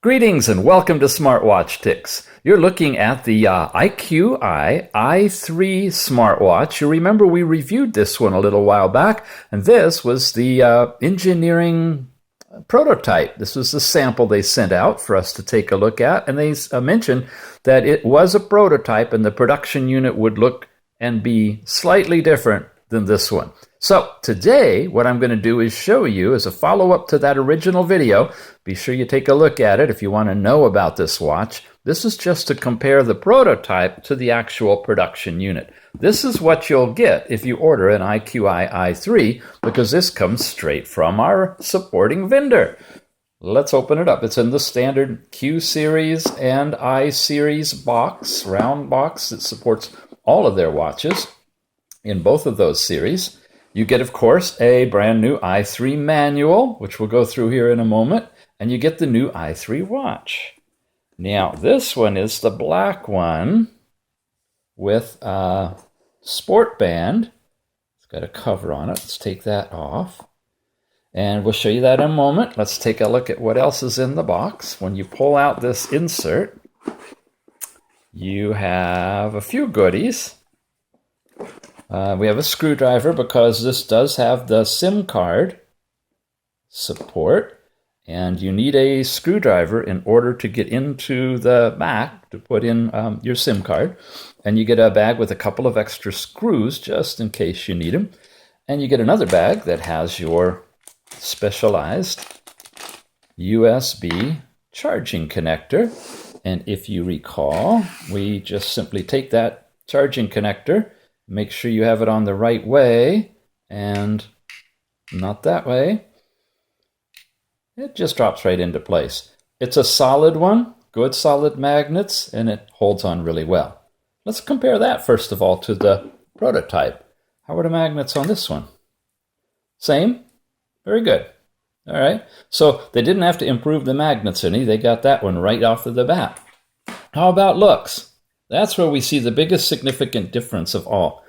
Greetings and welcome to Smartwatch Ticks. You're looking at the IQI I3 smartwatch. You remember we reviewed this one a little while back, and this was the engineering prototype. This was the sample they sent out for us to take a look at, and they mentioned that it was a prototype and the production unit would look and be slightly different than this one. So today, what I'm going to do is show you as a follow-up to that original video. Be sure you take a look at it if you want to know about this watch. This is just to compare the prototype to the actual production unit. This is what you'll get if you order an IQI i3, because this comes straight from our supporting vendor. Let's open it up. It's in the standard Q series and I series box, round box that supports all of their watches in both of those series. You get, of course, a brand new i3 manual, which we'll go through here in a moment, and you get the new i3 watch. Now, this one is the black one with a sport band. It's got a cover on it. Let's take that off. And we'll show you that in a moment. Let's take a look at what else is in the box. When you pull out this insert, you have a few goodies. We have a screwdriver because this does have the SIM card support, and you need a screwdriver in order to get into the back to put in your SIM card. And you get a bag with a couple of extra screws just in case you need them. And you get another bag that has your specialized USB charging connector. And if you recall, we just simply take that charging connector, make sure you have it on the right way and not that way. It just drops right into place. It's a solid one, good solid magnets, and it holds on really well. Let's compare that first of all to the prototype. How are the magnets on this one? Same? Very good. All right. So they didn't have to improve the magnets any. They got that one right off of the bat. How about looks? That's where we see the biggest significant difference of all.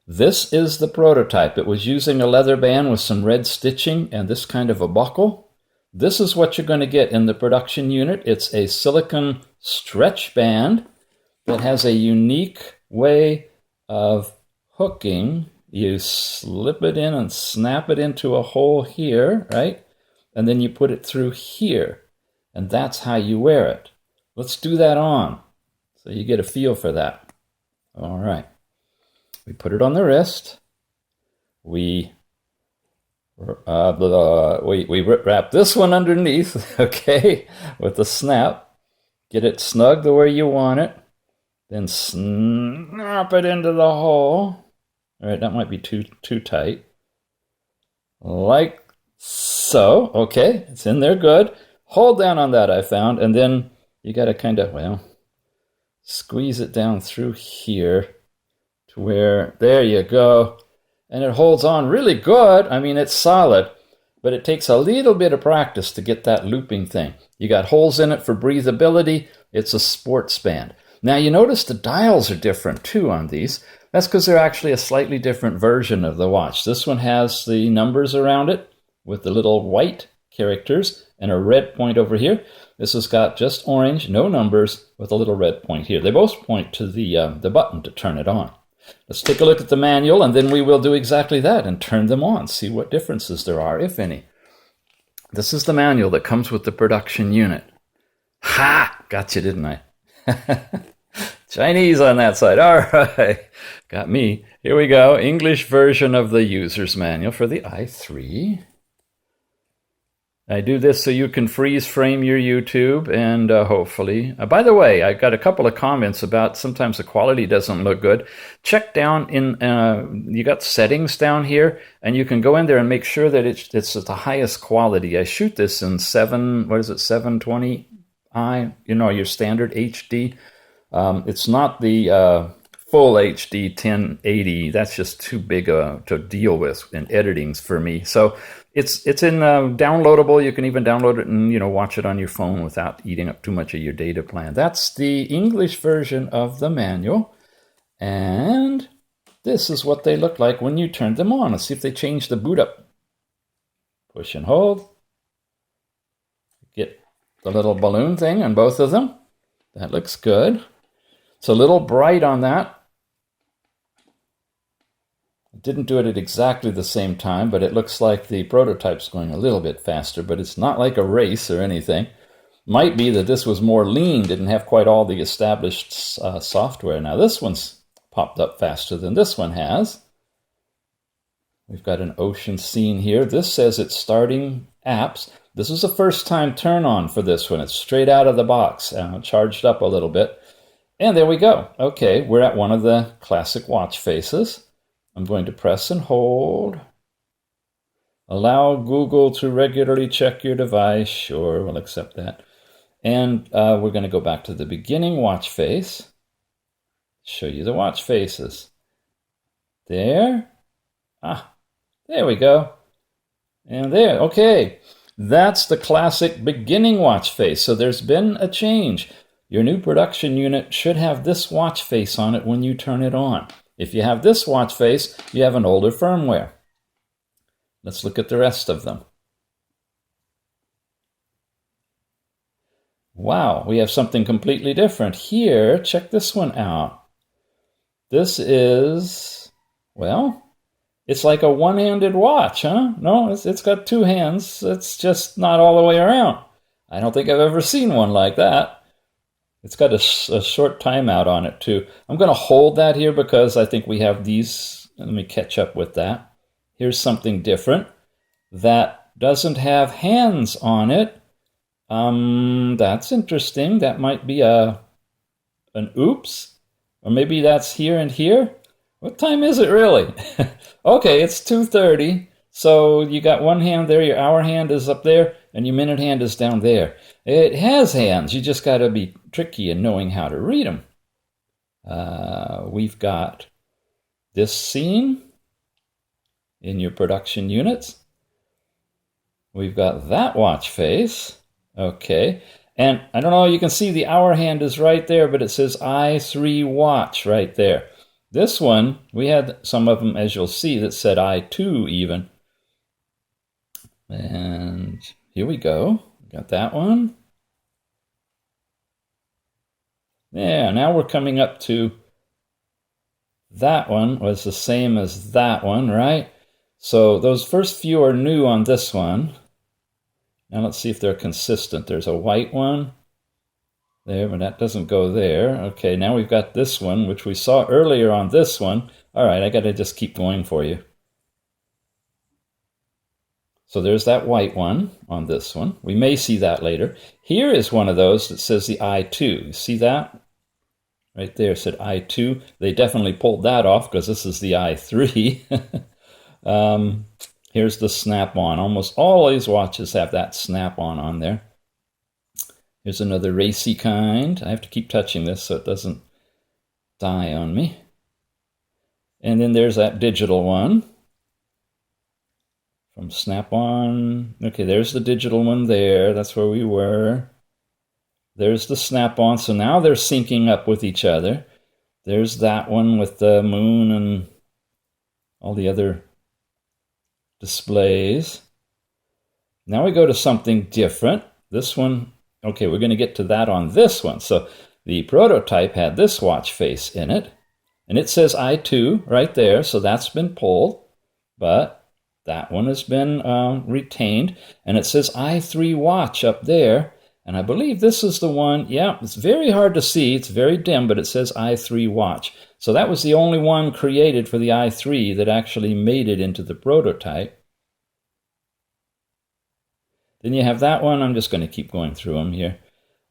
This is the prototype. It was using a leather band with some red stitching and this kind of a buckle. This is what you're going to get in the production unit. It's a silicone stretch band that has a unique way of hooking. You slip it in and snap it into a hole here, right? And then you put it through here. And that's how you wear it. Let's do that on, so you get a feel for that. All right. We put it on the wrist. We wrap this one underneath, okay, with the snap. Get it snug the way you want it. Then snap it into the hole. All right, that might be too tight. Like so. Okay, it's in there good. Hold down on that, I found, and then you got to kind of, well, squeeze it down through here to where, there you go. And it holds on really good. I mean, it's solid, but it takes a little bit of practice to get that looping thing. You got holes in it for breathability. It's a sports band. Now, you notice the dials are different too on these. That's because they're actually a slightly different version of the watch. This one has the numbers around it with the little white characters and a red point over here. This has got just orange, no numbers, with a little red point here. They both point to the button to turn it on. Let's take a look at the manual, and then we will do exactly that and turn them on, see what differences there are, if any. This is the manual that comes with the production unit. Ha! Got you, didn't I? Chinese on that side. All right. Got me. Here we go. English version of the user's manual for the i3. I do this so you can freeze frame your YouTube, and hopefully... by the way, I got a couple of comments about sometimes the quality doesn't look good. Check down in... you got settings down here, and you can go in there and make sure that it's at the highest quality. I shoot this in 720i, your standard HD. It's not the full HD 1080. That's just too big to deal with in editing for me. So it's in downloadable. You can even download it and watch it on your phone without eating up too much of your data plan. That's the English version of the manual, and this is what they look like when you turn them on. Let's see if they change the boot up. Push and hold. Get the little balloon thing on both of them. That looks good. It's a little bright on that. I didn't do it at exactly the same time, but it looks like the prototype's going a little bit faster, but it's not like a race or anything. Might be that this was more lean, didn't have quite all the established software. Now this one's popped up faster than this one has. We've got an ocean scene here. This says it's starting apps. This is a first-time turn-on for this one. It's straight out of the box, charged up a little bit. And there we go. Okay, we're at one of the classic watch faces. I'm going to press and hold. Allow Google to regularly check your device. Sure, we'll accept that. And we're going to go back to the beginning watch face. Show you the watch faces. There. There we go. And there. Okay. That's the classic beginning watch face. So there's been a change. Your new production unit should have this watch face on it when you turn it on. If you have this watch face, you have an older firmware. Let's look at the rest of them. Wow, we have something completely different. Here, check this one out. This is, well, it's like a one-handed watch, huh? No, it's got two hands. It's just not all the way around. I don't think I've ever seen one like that. It's got a short timeout on it, too. I'm going to hold that here because I think we have these. Let me catch up with that. Here's something different that doesn't have hands on it. That's interesting. That might be an oops. Or maybe that's here and here. What time is it really? Okay, it's 2:30. So you got one hand there, your hour hand is up there, and your minute hand is down there. It has hands. You just got to be tricky in knowing how to read them. We've got this scene in your production units. We've got that watch face. Okay. And I don't know, you can see the hour hand is right there, but it says I3 watch right there. This one, we had some of them, as you'll see, that said I2 even. And here we go. Got that one. Yeah, now we're coming up to that one was the same as that one, right? So those first few are new on this one. Now let's see if they're consistent. There's a white one there, but that doesn't go there. Okay, now we've got this one, which we saw earlier on this one. All right, I got to just keep going for you. So there's that white one on this one. We may see that later. Here is one of those that says the I2. You see that? Right there, it said I2. They definitely pulled that off because this is the I3. Here's the snap-on. Almost all these watches have that snap-on on there. Here's another racy kind. I have to keep touching this so it doesn't die on me. And then there's that digital one from Snap-on. Okay, there's the digital one there. That's where we were. There's the Snap-on. So now they're syncing up with each other. There's that one with the moon and all the other displays. Now we go to something different. This one, okay, we're going to get to that on this one. So the prototype had this watch face in it, and it says I2 right there, so that's been pulled, but that one has been retained, and it says I3 watch up there, and I believe this is the one. Yeah, it's very hard to see. It's very dim, but it says I3 watch. So that was the only one created for the i3 that actually made it into the prototype. Then you have that one. I'm just going to keep going through them here.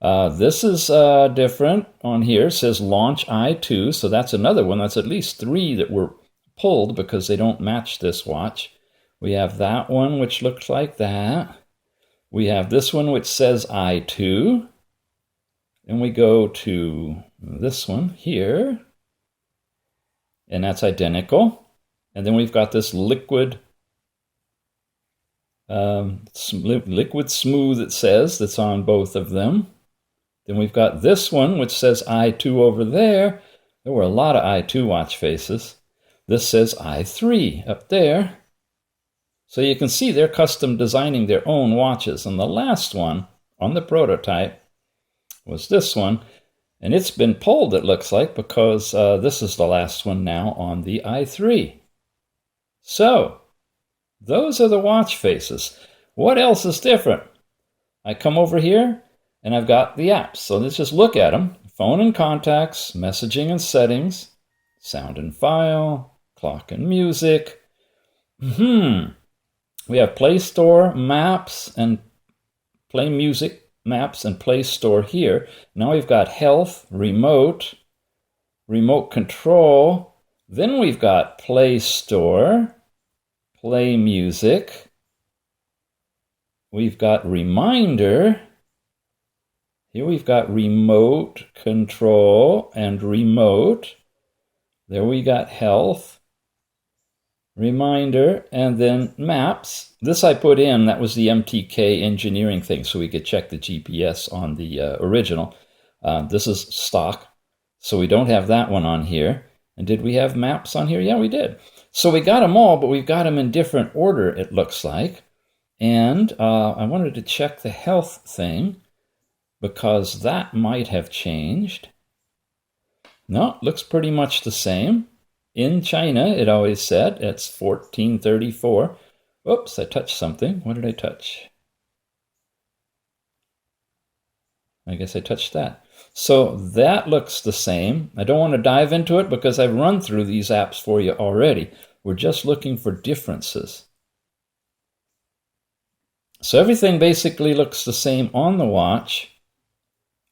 This is different on here. It says launch I2. So that's another one. That's at least 3 that were pulled because they don't match this watch. We have that one, which looks like that. We have this one, which says I2. Then we go to this one here. And that's identical. And then we've got this liquid smooth, it says, that's on both of them. Then we've got this one, which says I2 over there. There were a lot of I2 watch faces. This says I3 up there. So you can see they're custom designing their own watches. And the last one, on the prototype was this one. And it's been pulled, it looks like, because this is the last one now on the i3. So, those are the watch faces. What else is different? I come over here, and I've got the apps. So let's just look at them. Phone and contacts, messaging and settings, sound and file, clock and music. We have Play Store, Maps, and Play Music, Maps, and Play Store here. Now we've got Health, Remote, Remote Control. Then we've got Play Store, Play Music. We've got Reminder. Here we've got Remote Control and Remote. There we got Health, Reminder, and then Maps. This I put in, that was the MTK engineering thing, so we could check the GPS on the original. This is stock, so we don't have that one on here. And did we have Maps on here? Yeah, we did. So we got them all, but we've got them in different order, it looks like. And I wanted to check the Health thing, because that might have changed. No, looks pretty much the same. In China, it always said, it's 1434. Oops, I touched something. What did I touch? I guess I touched that. So that looks the same. I don't want to dive into it because I've run through these apps for you already. We're just looking for differences. So everything basically looks the same on the watch.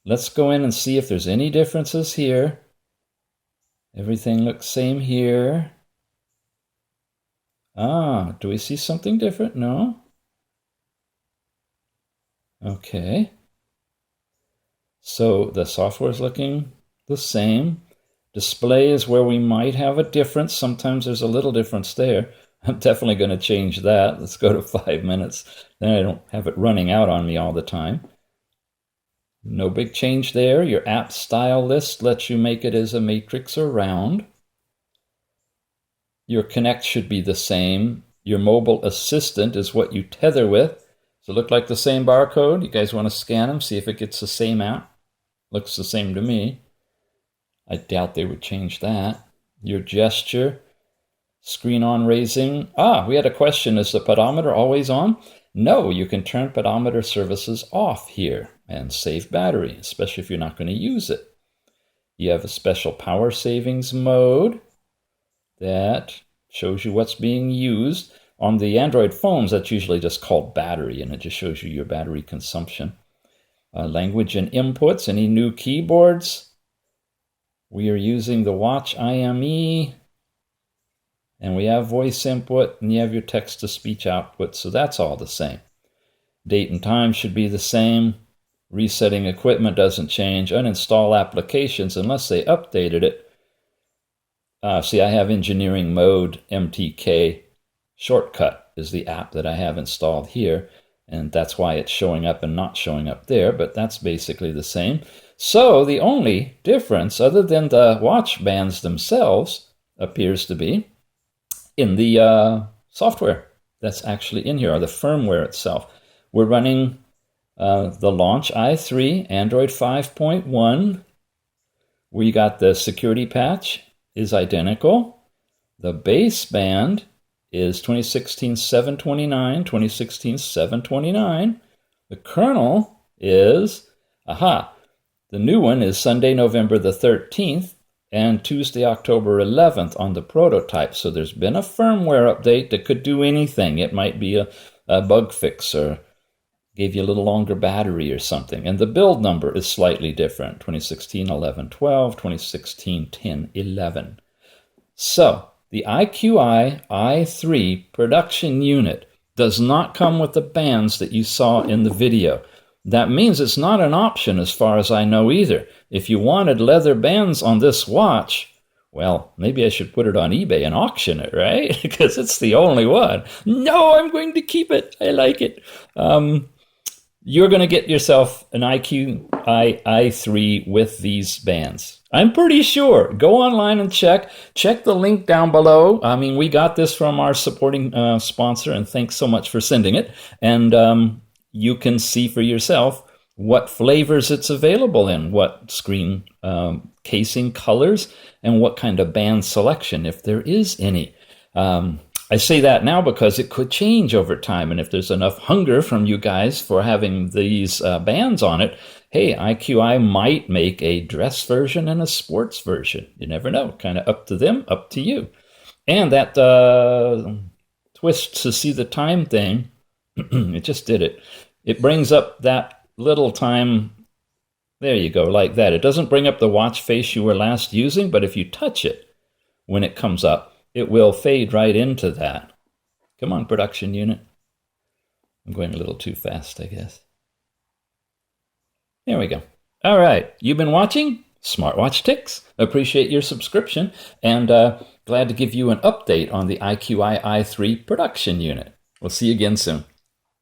Let's go in and see if there's any differences here. Everything looks same here. Do we see something different? No? Okay. So the software is looking the same. Display is where we might have a difference. Sometimes there's a little difference there. I'm definitely going to change that. Let's go to 5 minutes. Then I don't have it running out on me all the time. No big change there. Your app style list lets you make it as a matrix or round. Your connect should be the same. Your mobile assistant is what you tether with. Does it look like the same barcode? You guys want to scan them, see if it gets the same app? Looks the same to me. I doubt they would change that. Your gesture, screen on raising. We had a question. Is the pedometer always on? No, you can turn pedometer services off here and save battery, especially if you're not going to use it. You have a special power savings mode that shows you what's being used. On the Android phones, that's usually just called battery, and it just shows you your battery consumption. Language and inputs, any new keyboards. We are using the Watch IME, and we have voice input, and you have your text-to-speech output, so that's all the same. Date and time should be the same. Resetting equipment doesn't change. Uninstall applications unless they updated it. See, I have engineering mode MTK. Shortcut is the app that I have installed here, and that's why it's showing up and not showing up there, but that's basically the same. So the only difference, other than the watch bands themselves, appears to be in the software that's actually in here, or the firmware itself. We're running the Launch i3, Android 5.1. We got the security patch is identical. The baseband is 2016-729, 2016-729. The kernel is, the new one is Sunday, November the 13th and Tuesday, October 11th on the prototype. So there's been a firmware update that could do anything. It might be a bug fix or gave you a little longer battery or something. And the build number is slightly different, 2016-11-12, 2016-10-11. So the IQI I3 production unit does not come with the bands that you saw in the video. That means it's not an option as far as I know either. If you wanted leather bands on this watch, well, maybe I should put it on eBay and auction it, right? Because it's the only one. No, I'm going to keep it. I like it. You're going to get yourself an IQI I3 with these bands. I'm pretty sure. Go online and check. Check the link down below. I mean, we got this from our supporting sponsor, and thanks so much for sending it. And you can see for yourself what flavors it's available in, what screen casing colors, and what kind of band selection, if there is any. I say that now because it could change over time, and if there's enough hunger from you guys for having these bands on it, hey, IQI might make a dress version and a sports version. You never know. Kind of up to them, up to you. And that twist to see the time thing, it just did it. It brings up that little time. There you go, like that. It doesn't bring up the watch face you were last using, but if you touch it when it comes up, it will fade right into that. Come on, production unit. I'm going a little too fast, I guess. There we go. All right, you've been watching Smartwatch Ticks. Appreciate your subscription, and glad to give you an update on the IQI I3 production unit. We'll see you again soon.